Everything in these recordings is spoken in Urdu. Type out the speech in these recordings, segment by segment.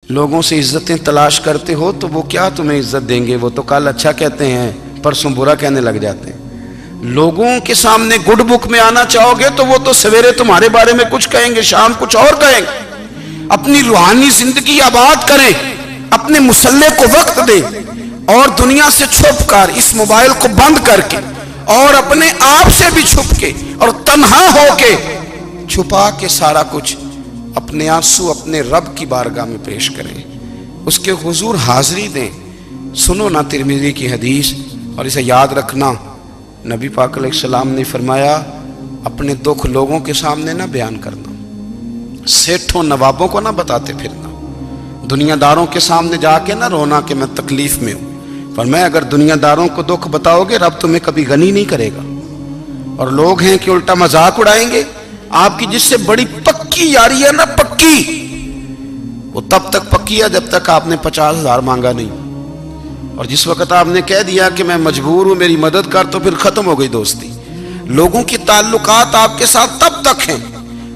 لوگوں سے عزتیں تلاش کرتے ہو تو وہ کیا تمہیں عزت دیں گے؟ وہ تو کل اچھا کہتے ہیں، پرسوں برا کہنے لگ جاتے ہیں۔ لوگوں کے سامنے گڈ بک میں آنا چاہو گے تو وہ تو سویرے تمہارے بارے میں کچھ کہیں گے، شام کچھ اور کہیں گے۔ اپنی روحانی زندگی آباد کریں، اپنے مسلح کو وقت دیں، اور دنیا سے چھپ کر اس موبائل کو بند کر کے اور اپنے آپ سے بھی چھپ کے اور تنہا ہو کے چھپا کے سارا کچھ اپنے آنسو اپنے رب کی بارگاہ میں پیش کریں، اس کے حضور حاضری دیں۔ سنو نا ترمذی کی حدیث، اور اسے یاد رکھنا، نبی پاک علیہ السلام نے فرمایا اپنے دکھ لوگوں کے سامنے نہ بیان کرنا، سیٹھوں نوابوں کو نہ بتاتے پھرنا، دنیا داروں کے سامنے جا کے نہ رونا کہ میں تکلیف میں ہوں۔ فرمایا اگر دنیا داروں کو دکھ بتاؤ گے رب تمہیں کبھی غنی نہیں کرے گا۔ اور لوگ ہیں کہ الٹا مذاق اڑائیں گے آپ کی، جس سے بڑی پکی یاری ہے نا، پکی، وہ تب تک پکی ہے جب تک آپ نے 50,000 مانگا نہیں، اور جس وقت آپ نے کہہ دیا کہ میں مجبور ہوں میری مدد کر، تو پھر ختم ہو گئی دوستی۔ لوگوں کی تعلقات آپ کے ساتھ تب تک ہیں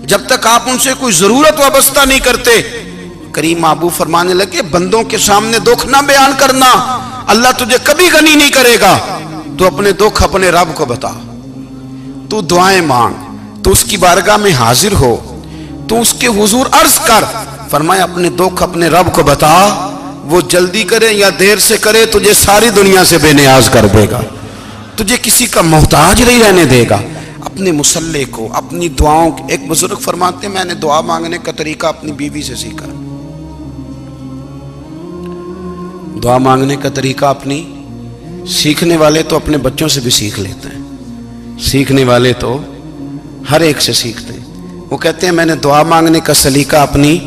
جب تک آپ ان سے کوئی ضرورت وابستہ نہیں کرتے۔ کریم محبوب فرمانے لگے بندوں کے سامنے دکھ نہ بیان کرنا، اللہ تجھے کبھی غنی نہیں کرے گا۔ تو اپنے دکھ اپنے رب کو بتا، تو دعائیں مانگ، تو اس کی بارگاہ میں حاضر ہو، تو اس کے حضور عرض کر۔ فرمایا اپنے دکھ اپنے رب کو بتا، وہ جلدی کرے یا دیر سے کرے تجھے ساری دنیا سے بے نیاز کر دے گا، تجھے کسی کا محتاج نہیں رہنے دے گا۔ اپنے مسلح کو، اپنی دعاؤں، ایک بزرگ فرماتے ہیں میں نے دعا مانگنے کا طریقہ اپنی بیوی سے سیکھا، دعا مانگنے کا طریقہ اپنی، سیکھنے والے تو اپنے بچوں سے بھی سیکھ لیتے ہیں، سیکھنے والے تو ہر ایک سے سیکھتے ہیں۔ وہ کہتے ہیں میں نے دعا مانگنے کا سلیقہ اپنی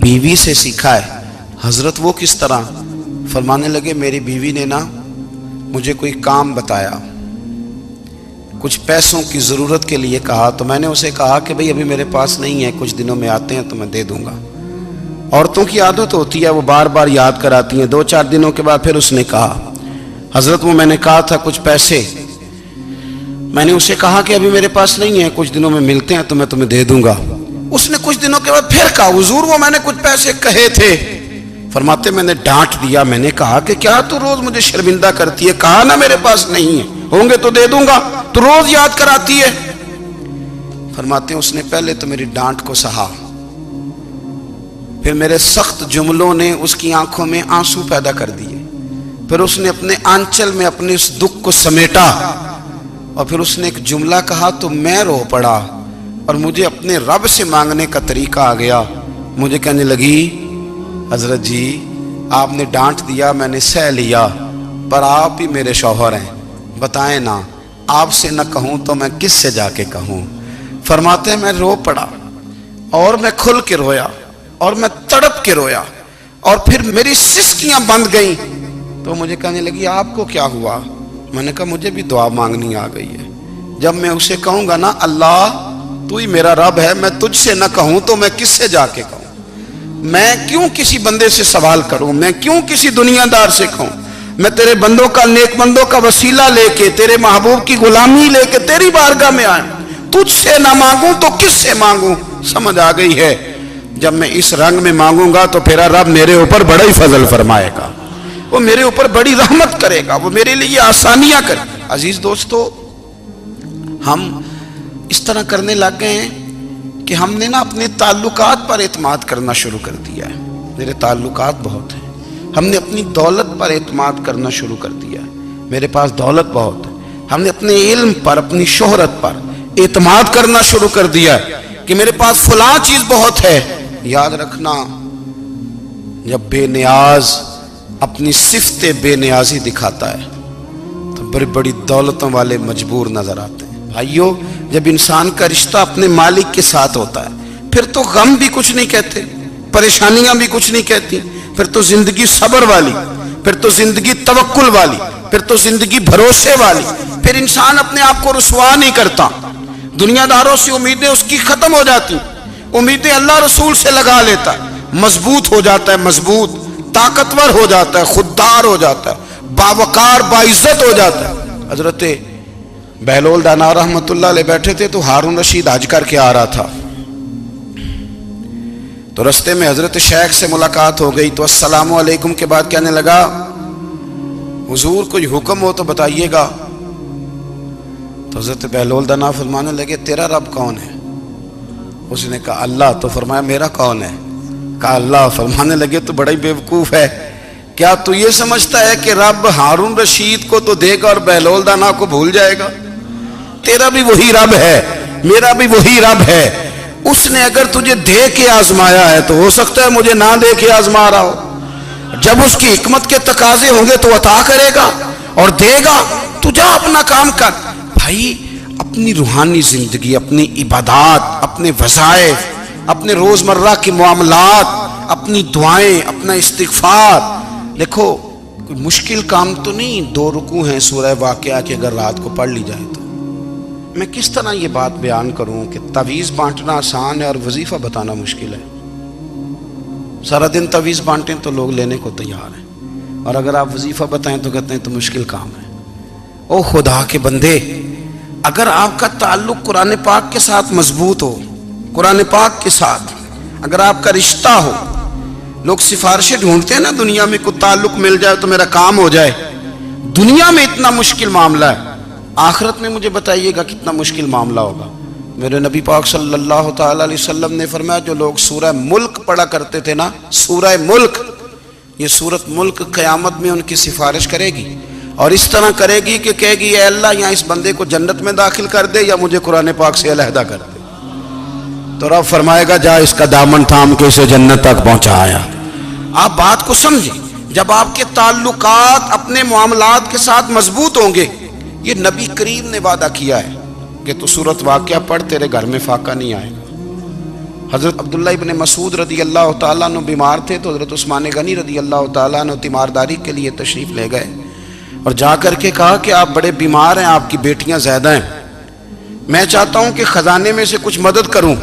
بیوی سے سیکھا ہے۔ حضرت وہ کس طرح؟ فرمانے لگے میری بیوی نے نا مجھے کوئی کام بتایا، کچھ پیسوں کی ضرورت کے لیے کہا، تو میں نے اسے کہا کہ بھئی ابھی میرے پاس نہیں ہے، کچھ دنوں میں آتے ہیں تو میں دے دوں گا۔ عورتوں کی عادت ہوتی ہے وہ بار بار یاد کراتی ہیں، 2-4 دنوں کے بعد پھر اس نے کہا حضرت وہ میں نے کہا تھا کچھ پیسے، میں نے اسے کہا کہ ابھی میرے پاس نہیں ہے، کچھ دنوں میں ملتے ہیں تو میں تمہیں دے دوں گا۔ اس نے کچھ دنوں کے بعد پھر کہا حضور وہ میں نے کچھ پیسے کہے تھے۔ فرماتے میں نے ڈانٹ دیا، میں نے کہا کہ کیا تو روز مجھے شرمندہ کرتی ہے، کہا نا میرے پاس نہیں ہے، ہوں گے تو دے دوں گا، تو روز یاد کراتی ہے۔ فرماتے ہیں اس نے پہلے تو میری ڈانٹ کو سہا، پھر میرے سخت جملوں نے اس کی آنکھوں میں آنسو پیدا کر دیے، پھر اس نے اپنے آنچل میں اپنے اس دکھ کو سمیٹا، اور پھر اس نے ایک جملہ کہا تو میں رو پڑا، اور مجھے اپنے رب سے مانگنے کا طریقہ آ گیا۔ مجھے کہنے لگی حضرت جی آپ نے ڈانٹ دیا میں نے سہ لیا، پر آپ ہی میرے شوہر ہیں، بتائیں نا آپ سے نہ کہوں تو میں کس سے جا کے کہوں۔ فرماتے ہیں میں رو پڑا، اور میں کھل کے رویا، اور میں تڑپ کے رویا، اور پھر میری سسکیاں بند گئیں۔ تو مجھے کہنے لگی آپ کو کیا ہوا؟ میں نے کہا مجھے بھی دعا مانگنی آ گئی ہے، جب میں اسے کہوں گا نا اللہ تو ہی میرا رب ہے، میں تجھ سے نہ کہوں تو میں کس سے جا کے کہوں؟ میں کیوں کسی بندے سے سوال کروں؟ میں کیوں کسی دنیا دار سے کہوں؟ میں تیرے بندوں کا، نیک بندوں کا وسیلہ لے کے، تیرے محبوب کی غلامی لے کے تیری بارگاہ میں آیا، تجھ سے نہ مانگوں تو کس سے مانگوں؟ سمجھ آ گئی ہے؟ جب میں اس رنگ میں مانگوں گا تو پھر رب میرے اوپر بڑا ہی فضل فرمائے گا، وہ میرے اوپر بڑی رحمت کرے گا، وہ میرے لیے آسانیاں کرے گا۔ عزیز دوستو ہم اس طرح کرنے لگ گئے ہیں کہ ہم نے نا اپنے تعلقات پر اعتماد کرنا شروع کر دیا ہے۔ میرے تعلقات بہت ہیں، ہم نے اپنی دولت پر اعتماد کرنا شروع کر دیا ہے، میرے پاس دولت بہت ہے۔ ہم نے اپنے علم پر، اپنی شہرت پر اعتماد کرنا شروع کر دیا ہے کہ میرے پاس فلاں چیز بہت ہے۔ یاد رکھنا جب بے نیاز اپنی صفت بے نیازی دکھاتا ہے تو بڑی بڑی دولتوں والے مجبور نظر آتے ہیں۔ بھائیو جب انسان کا رشتہ اپنے مالک کے ساتھ ہوتا ہے پھر تو غم بھی کچھ نہیں کہتے، پریشانیاں بھی کچھ نہیں کہتی، پھر تو زندگی صبر والی، پھر تو زندگی توکل والی، پھر تو زندگی بھروسے والی، پھر انسان اپنے آپ کو رسوا نہیں کرتا، دنیا داروں سے امیدیں اس کی ختم ہو جاتی، امیدیں اللہ رسول سے لگا لیتا ہے، مضبوط ہو جاتا ہے، مضبوط، طاقتور ہو جاتا ہے، خوددار ہو جاتا ہے، باوقار باعزت ہو جاتا ہے۔ حضرت بہلول دانا رحمت اللہ علیہ بیٹھے تھے تو ہارون رشید حج کر کے آ رہا تھا، تو رستے میں حضرت شیخ سے ملاقات ہو گئی تو السلام علیکم کے بعد کہنے لگا حضور کوئی حکم ہو تو بتائیے گا. تو حضرت بہلول دنا فرمانے لگے تیرا رب کون ہے؟ اس نے کہا اللہ. تو فرمایا میرا کون ہے؟ کہا اللہ. فرمانے لگے تو بڑا ہی بیوقوف ہے، کیا تو یہ سمجھتا ہے کہ رب ہارون رشید کو تو دے گا اور بہلول دانا کو بھول جائے گا؟ تیرا بھی وہی رب ہے، میرا بھی وہی رب ہے. اس نے اگر تجھے دے کے آزمایا ہے تو ہو سکتا ہے مجھے نہ دے کے آزما رہا ہو. جب اس کی حکمت کے تقاضے ہوں گے تو عطا کرے گا اور دے گا. تو جا اپنا کام کر. بھائی اپنی روحانی زندگی، اپنی عبادات، اپنے وظائف، اپنے روزمرہ کے معاملات، اپنی دعائیں، اپنا استغفار. دیکھو کوئی مشکل کام تو نہیں 2 رکوع ہیں سورہ واقعہ کہ اگر رات کو پڑھ لی جائے تو. میں کس طرح یہ بات بیان کروں کہ تعویذ بانٹنا آسان ہے اور وظیفہ بتانا مشکل ہے. سارا دن تعویذ بانٹیں تو لوگ لینے کو تیار ہیں، اور اگر آپ وظیفہ بتائیں تو کہتے ہیں تو مشکل کام ہے. او خدا کے بندے، اگر آپ کا تعلق قرآن پاک کے ساتھ مضبوط ہو، قرآن پاک کے ساتھ اگر آپ کا رشتہ ہو، لوگ سفارشیں ڈھونڈتے ہیں نا دنیا میں، کوئی تعلق مل جائے تو میرا کام ہو جائے. دنیا میں اتنا مشکل معاملہ ہے، آخرت میں مجھے بتائیے گا کتنا مشکل معاملہ ہوگا. میرے نبی پاک صلی اللہ تعالی علیہ وسلم نے فرمایا جو لوگ سورہ ملک پڑھا کرتے تھے نا، سورہ ملک، یہ سورت ملک قیامت میں ان کی سفارش کرے گی، اور اس طرح کرے گی کہ کہے گی اے اللہ یہاں اس بندے کو جنت میں داخل کر دے یا مجھے قرآن پاک سے علیحدہ کر دے. تو رب فرمائے گا جا اس کا دامن تھام کے اسے جنت تک پہنچایا. آپ بات کو سمجھیں، جب آپ کے تعلقات اپنے معاملات کے ساتھ مضبوط ہوں گے، یہ نبی کریم نے وعدہ کیا ہے کہ تو سورت واقعہ پڑھ تیرے گھر میں فاقہ نہیں آئے گا. حضرت عبداللہ ابن مسعود رضی اللہ تعالیٰ عنہ بیمار تھے تو حضرت عثمان غنی رضی اللہ تعالیٰ عنہ تیمارداری کے لیے تشریف لے گئے اور جا کر کے کہا کہ آپ بڑے بیمار ہیں، آپ کی بیٹیاں زیادہ ہیں، میں چاہتا ہوں کہ خزانے میں سے کچھ مدد کروں.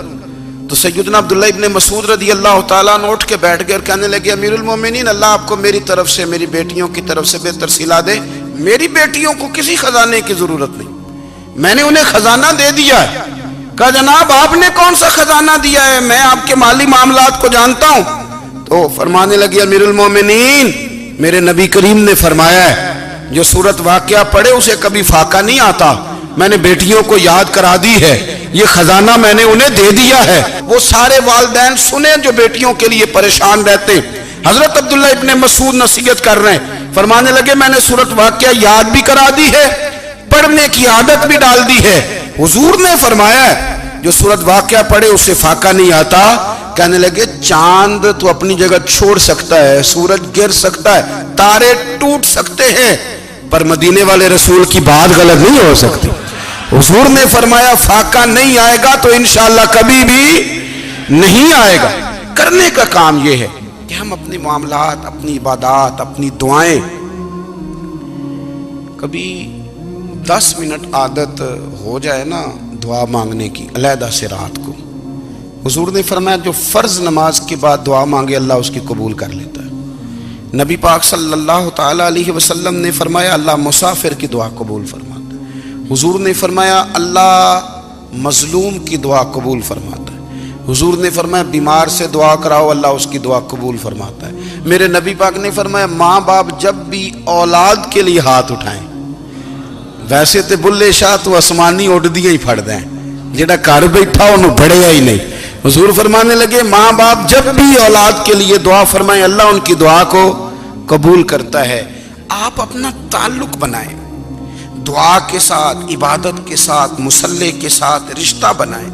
تو سیدنا عبداللہ ابن مسعود رضی اللہ تعالیٰ عنہ اٹھ کے بیٹھ گئے اور کہنے لگے امیر المومنین، اللہ آپ کو میری طرف سے، میری بیٹیوں کی طرف سے بہتر صلہ دے. میری بیٹیوں کو کسی خزانے کی ضرورت نہیں، میں نے انہیں خزانہ دے دیا ہے. کہا جناب آپ نے کون سا خزانہ دیا ہے، میں آپ کے مالی معاملات کو جانتا ہوں. تو فرمانے لگے امیر المومنین، میرے نبی کریم نے فرمایا ہے جو سورت واقعہ پڑھے اسے کبھی فاقہ نہیں آتا. میں نے بیٹیوں کو یاد کرا دی ہے، یہ خزانہ میں نے انہیں دے دیا ہے. وہ سارے والدین سنیں جو بیٹیوں کے لیے پریشان رہتے. حضرت عبداللہ ابن مسعود نصیحت کر رہے ہیں، فرمانے لگے میں نے سورت واقعہ یاد بھی کرا دی ہے، پڑھنے کی عادت بھی ڈال دی ہے. حضور نے فرمایا ہے جو سورت واقعہ پڑھے اسے فاقہ نہیں آتا. کہنے لگے چاند تو اپنی جگہ چھوڑ سکتا ہے، سورج گر سکتا ہے، تارے ٹوٹ سکتے ہیں، پر مدینے والے رسول کی بات غلط نہیں ہو سکتی. حضور نے فرمایا فاقہ نہیں آئے گا تو انشاءاللہ کبھی بھی نہیں آئے گا. کرنے کا کام یہ ہے کہ ہم اپنے معاملات، اپنی عبادات، اپنی دعائیں، کبھی 10 منٹ عادت ہو جائے نا دعا مانگنے کی علیحدہ سے رات کو. حضور نے فرمایا جو فرض نماز کے بعد دعا مانگے اللہ اس کی قبول کر لیتا ہے. نبی پاک صلی اللہ تعالی علیہ وسلم نے فرمایا اللہ مسافر کی دعا قبول فرماتا ہے. حضور نے فرمایا اللہ مظلوم کی دعا قبول فرماتا ہے. حضور نے فرمایا بیمار سے دعا کراؤ اللہ اس کی دعا قبول فرماتا ہے. میرے نبی پاک نے فرمایا ماں باپ جب بھی اولاد کے لیے ہاتھ اٹھائیں، ویسے تے بلے شاہ تو آسمانی اڈ دیا ہی پھڑ دیں، جڑا گھر بیٹھا انہوں بڑھیا ہی نہیں. حضور فرمانے لگے ماں باپ جب بھی اولاد کے لیے دعا فرمائیں اللہ ان کی دعا کو قبول کرتا ہے. آپ اپنا تعلق بنائیں دعا کے ساتھ، عبادت کے ساتھ، مصلی کے ساتھ رشتہ بنائیں،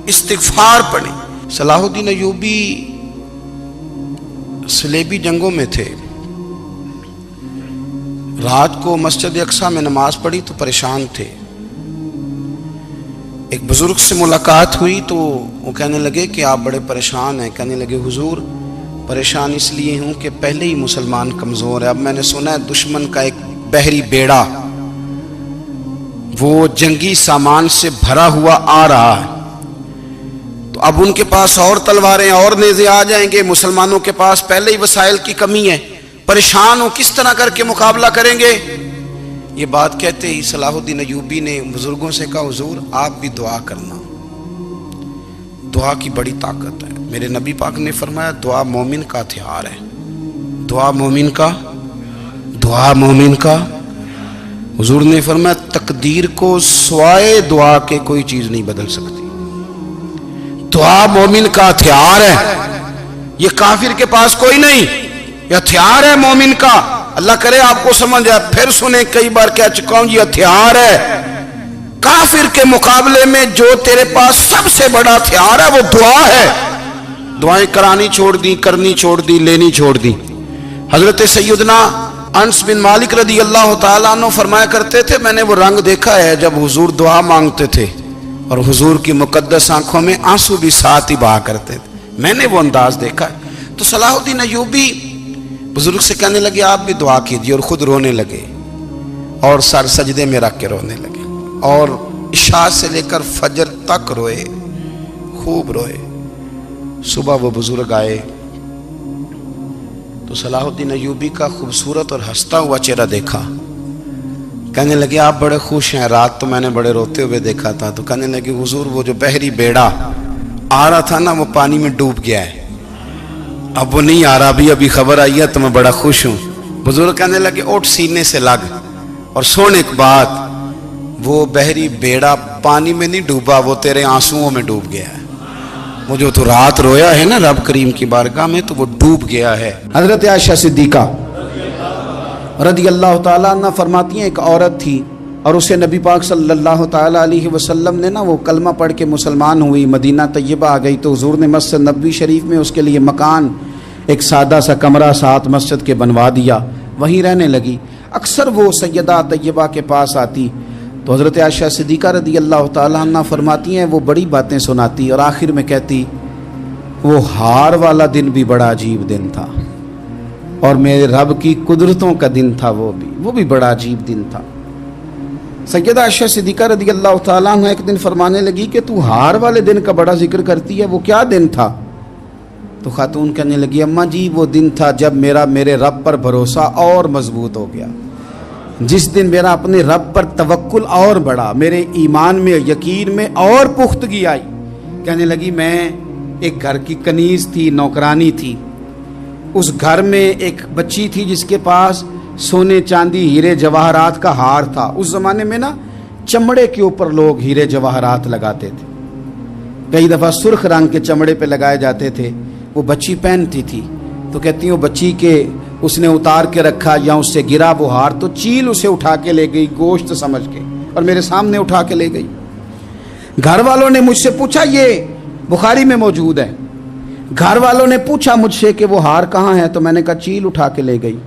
استغفار پڑھیں. صلاح الدین ایوبی صلیبی جنگوں میں تھے، رات کو مسجد اقصیٰ میں نماز پڑھی تو پریشان تھے. ایک بزرگ سے ملاقات ہوئی تو وہ کہنے لگے کہ آپ بڑے پریشان ہیں. کہنے لگے حضور پریشان اس لیے ہوں کہ پہلے ہی مسلمان کمزور ہے، اب میں نے سنا ہے دشمن کا ایک بحری بیڑا وہ جنگی سامان سے بھرا ہوا آ رہا ہے، تو اب ان کے پاس اور تلواریں اور نیزے آ جائیں گے، مسلمانوں کے پاس پہلے ہی وسائل کی کمی ہے، پریشان ہو کس طرح کر کے مقابلہ کریں گے. یہ بات کہتے ہی صلاح الدین ایوبی نے بزرگوں سے کہا حضور آپ بھی دعا کرنا، دعا کی بڑی طاقت ہے. میرے نبی پاک نے فرمایا دعا مومن کا ہتھیار ہے، دعا مومن کا، دعا مومن کا۔ حضور نے فرمایا تقدیر کو سوائے دعا کے کوئی چیز نہیں بدل سکتی۔ دعا مومن کا ہتھیار ہے، یہ کافر کے پاس کوئی نہیں، یہ ہتھیار ہے مومن کا۔ اللہ کرے آپ کو سمجھ آئے، پھر سنیں، کئی بار کہہ چکا ہوں یہ ہتھیار ہے۔ کافر کے مقابلے میں جو تیرے پاس سب سے بڑا ہتھیار ہے وہ دعا ہے۔ دعائیں کرانی چھوڑ دی، کرنی چھوڑ دی، لینی چھوڑ دی۔ حضرت سیدنا انس بن مالک رضی اللہ تعالیٰ عنہ فرمایا کرتے تھے، میں نے وہ رنگ دیکھا ہے جب حضور دعا مانگتے تھے اور حضور کی مقدس آنکھوں میں آنسو بھی ساتھ ہی بہا کرتے تھے، میں نے وہ انداز دیکھا ہے۔ تو صلاح الدین ایوبی بزرگ سے کہنے لگے آپ بھی دعا کیجیے، اور خود رونے لگے اور سر سجدے میں رکھ کے رونے لگے، اور عشاء سے لے کر فجر تک روئے، خوب روئے۔ صبح وہ بزرگ آئے تو صلاح الدین ایوبی کا خوبصورت اور ہنستا ہوا چہرہ دیکھا، کہنے لگے آپ بڑے خوش ہیں، رات تو میں نے بڑے روتے ہوئے دیکھا تھا۔ تو کہنے لگے حضور وہ جو بحری بیڑا آ رہا تھا نا وہ پانی میں ڈوب گیا ہے، اب وہ نہیں آ رہا، ابھی خبر آئی ہے تو میں بڑا خوش ہوں۔ بزرگ کہنے لگے اٹھ سینے سے لگ، اور سن ایک بات، وہ بحری بیڑا پانی میں نہیں ڈوبا، وہ تیرے آنسوؤں میں ڈوب گیا ہے۔ وہ جو تو رات رویا ہے نا رب کریم کی بارگاہ میں، تو وہ ڈوب گیا ہے۔ حضرت عائشہ صدیقہ رضی اللہ تعالیٰ عنہ فرماتی ہیں ایک عورت تھی اور اسے نبی پاک صلی اللہ تعالیٰ علیہ وسلم نے نا وہ کلمہ پڑھ کے مسلمان ہوئی، مدینہ طیبہ آ گئی، تو حضور نے مسجد نبوی شریف میں اس کے لیے مکان، ایک سادہ سا کمرہ ساتھ مسجد کے بنوا دیا، وہیں رہنے لگی۔ اکثر وہ سیدہ طیبہ کے پاس آتی تو حضرت عائشہ صدیقہ رضی اللہ تعالیٰ عنہ فرماتی ہیں وہ بڑی باتیں سناتی اور آخر میں کہتی وہ ہار والا دن بھی بڑا عجیب دن تھا، اور میرے رب کی قدرتوں کا دن تھا، وہ بھی بڑا عجیب دن تھا۔ سیدہ عائشہ صدیقہ رضی اللہ تعالیٰ عنہ ایک دن فرمانے لگی کہ تو ہار والے دن کا بڑا ذکر کرتی ہے، وہ کیا دن تھا؟ تو خاتون کہنے لگی اماں جی وہ دن تھا جب میرے رب پر بھروسہ اور مضبوط ہو گیا، جس دن میرا اپنے رب پر توکل اور بڑھا، میرے ایمان میں یقین میں اور پختگی آئی۔ کہنے لگی میں ایک گھر کی کنیز تھی، نوکرانی تھی، اس گھر میں ایک بچی تھی جس کے پاس سونے چاندی ہیرے جواہرات کا ہار تھا۔ اس زمانے میں نا چمڑے کے اوپر لوگ ہیرے جواہرات لگاتے تھے، کئی دفعہ سرخ رنگ کے چمڑے پہ لگائے جاتے تھے، وہ بچی پہنتی تھی۔ تو کہتی ہیں وہ بچی کے اس نے اتار کے رکھا یا اس سے گرا وہ ہار، تو چیل اسے اٹھا کے لے گئی گوشت سمجھ کے، اور میرے سامنے اٹھا کے لے گئی۔ گھر والوں نے مجھ سے پوچھا، یہ بخاری میں موجود ہے، گھر والوں نے پوچھا مجھ سے کہ وہ ہار کہاں ہے، تو میں نے کہا چیل اٹھا کے لے گئی۔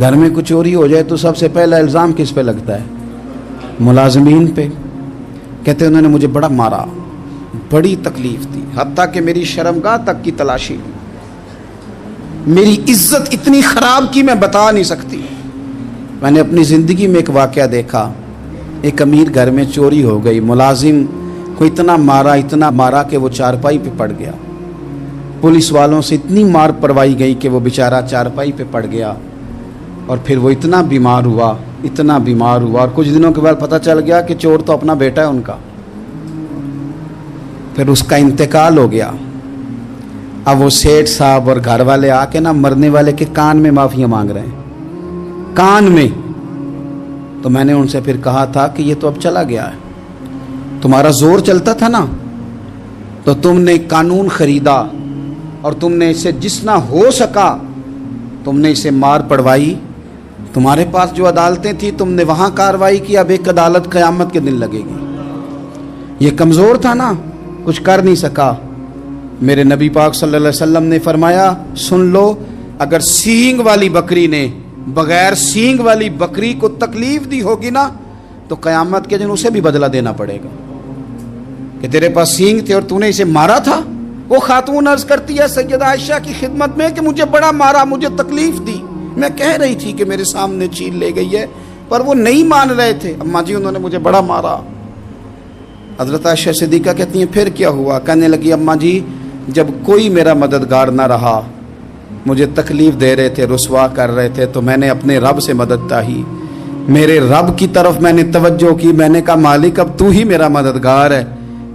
گھر میں کچھ چوری ہو جائے تو سب سے پہلا الزام کس پہ لگتا ہے؟ ملازمین پہ۔ کہتے انہوں نے مجھے بڑا مارا، بڑی تکلیف تھی، حتیٰ کہ میری شرمگاہ تک کی تلاشی، میری عزت اتنی خراب کی میں بتا نہیں سکتی۔ میں نے اپنی زندگی میں ایک واقعہ دیکھا، ایک امیر گھر میں چوری ہو گئی، ملازم کو اتنا مارا کہ وہ چارپائی پہ پڑ گیا، پولیس والوں سے اتنی مار پڑوائی گئی کہ وہ بیچارہ چارپائی پہ پڑ گیا، اور پھر وہ اتنا بیمار ہوا اور کچھ دنوں کے بعد پتہ چل گیا کہ چور تو اپنا بیٹا ہے ان کا، پھر اس کا انتقال ہو گیا۔ اب وہ سیٹھ صاحب اور گھر والے آ کے نا مرنے والے کے کان میں معافیاں مانگ رہے ہیں، کان میں۔ تو میں نے ان سے پھر کہا تھا کہ یہ تو اب چلا گیا ہے، تمہارا زور چلتا تھا نا، تو تم نے قانون خریدا اور تم نے اسے جتنا ہو سکا تم نے اسے مار پڑوائی، تمہارے پاس جو عدالتیں تھیں تم نے وہاں کارروائی کی، اب ایک عدالت قیامت کے دن لگے گی۔ یہ کمزور تھا نا، کچھ کر نہیں سکا۔ میرے نبی پاک صلی اللہ علیہ وسلم نے فرمایا سن لو، اگر سینگ والی بکری نے بغیر سینگ والی بکری کو تکلیف دی ہوگی نا تو قیامت کے دن اسے بھی بدلہ دینا پڑے گا، کہ تیرے پاس سینگ تھے اور تو نے اسے مارا تھا۔ وہ خاتون عرض کرتی ہے سیدہ عائشہ کی خدمت میں کہ مجھے بڑا مارا، مجھے تکلیف دی، میں کہہ رہی تھی کہ میرے سامنے چیل لے گئی ہے، پر وہ نہیں مان رہے تھے، اماں جی انہوں نے مجھے بڑا مارا۔ حضرت عائشہ صدیقہ کہتی ہیں پھر کیا ہوا؟ کہنے لگی اماں جی جب کوئی میرا مددگار نہ رہا، مجھے تکلیف دے رہے تھے، رسوا کر رہے تھے، تو میں نے اپنے رب سے مدد چاہی، میرے رب کی طرف میں نے توجہ کی، میں نے کہا مالک اب تو ہی میرا مددگار ہے،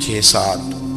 6-7,